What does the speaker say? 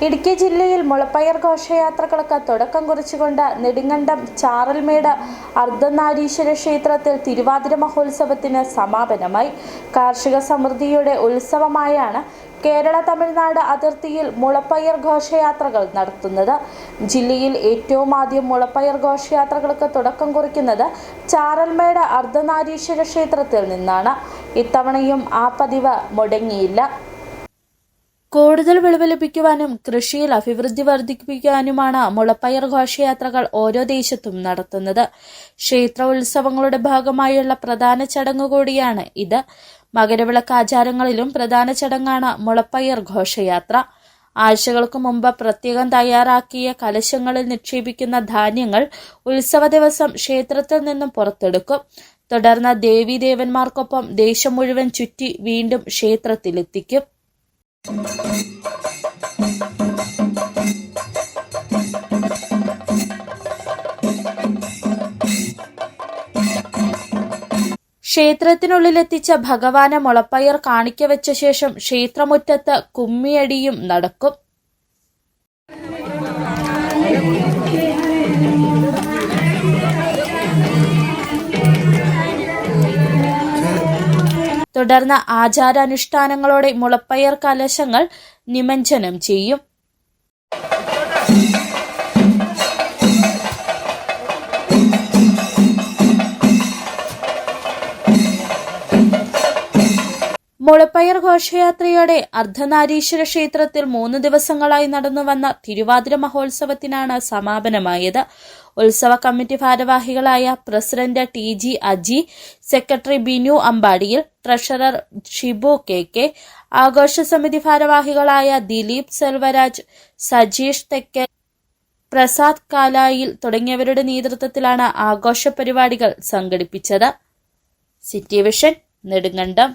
ഇടുക്കി ജില്ലയിൽ മുളപ്പയർ ഘോഷയാത്രകൾക്ക് തുടക്കം കുറിച്ചുകൊണ്ട് നെടുങ്കണ്ടം ചാറൽമേട് അർദ്ധനാരീശ്വര ക്ഷേത്രത്തിൽ തിരുവാതിര മഹോത്സവത്തിന് സമാപനമായി. കാർഷിക സമൃദ്ധിയുടെ ഉത്സവമായാണ് കേരള തമിഴ്നാട് അതിർത്തിയിൽ മുളപ്പയർ ഘോഷയാത്രകൾ നടത്തുന്നത്. ജില്ലയിൽ ഏറ്റവും ആദ്യം മുളപ്പയർ ഘോഷയാത്രകൾക്ക് തുടക്കം കുറിക്കുന്നത് ചാറൽമേട് അർദ്ധനാരീശ്വര ക്ഷേത്രത്തിൽ നിന്നാണ്. ഇത്തവണയും ആ പതിവ് മുടങ്ങിയില്ല. കൂടുതൽ വിളവ് ലഭിക്കുവാനും കൃഷിയിൽ അഭിവൃദ്ധി വർദ്ധിപ്പിക്കാനുമാണ് മുളപ്പയർ ഘോഷയാത്രകൾ ഓരോ ദേശത്തും നടത്തുന്നത്. ക്ഷേത്ര ഉത്സവങ്ങളുടെ ഭാഗമായുള്ള പ്രധാന ചടങ്ങ് കൂടിയാണ് ഇത്. മകരവിളക്ക് ആചാരങ്ങളിലും പ്രധാന ചടങ്ങാണ് മുളപ്പയർ ഘോഷയാത്ര. ആഴ്ചകൾക്ക് മുമ്പ് പ്രത്യേകം തയ്യാറാക്കിയ കലശങ്ങളിൽ നിക്ഷേപിക്കുന്ന ധാന്യങ്ങൾ ഉത്സവ ദിവസം ക്ഷേത്രത്തിൽ നിന്നും പുറത്തെടുക്കും. തുടർന്ന് ദേവീദേവന്മാർക്കൊപ്പം ദേശം മുഴുവൻ ചുറ്റി വീണ്ടും ക്ഷേത്രത്തിലെത്തിക്കും. ക്ഷേത്രത്തിനുള്ളിലെത്തിച്ച ഭഗവാന് മുളപ്പയർ കാണിക്ക വെച്ച ശേഷം ക്ഷേത്രമുറ്റത്ത് കുമ്മിയടിയും നടക്കും. തുടർന്ന് ആചാരാനുഷ്ഠാനങ്ങളോടെ മുളപ്പയർ കലശങ്ങൾ നിമജ്ജനം ചെയ്യും. മുളപ്പയർ ഘോഷയാത്രയോടെ അർദ്ധനാരീശ്വര ക്ഷേത്രത്തിൽ 3 ദിവസങ്ങളായി നടന്നുവന്ന തിരുവാതിര മഹോത്സവത്തിനാണ് സമാപനമായത്. ഉത്സവ കമ്മിറ്റി ഭാരവാഹികളായ president TG Aji, secretary Binu അമ്പാടിയിൽ, ട്രഷറർ ഷിബു KK, ആഘോഷ സമിതി ഭാരവാഹികളായ ദിലീപ് സെൽവരാജ്, സജീഷ് തെക്കൽ, പ്രസാദ് കാലായിൽ തുടങ്ങിയവരുടെ നേതൃത്വത്തിലാണ് ആഘോഷ പരിപാടികൾ സംഘടിപ്പിച്ചത്. City vision, Nedumkandam.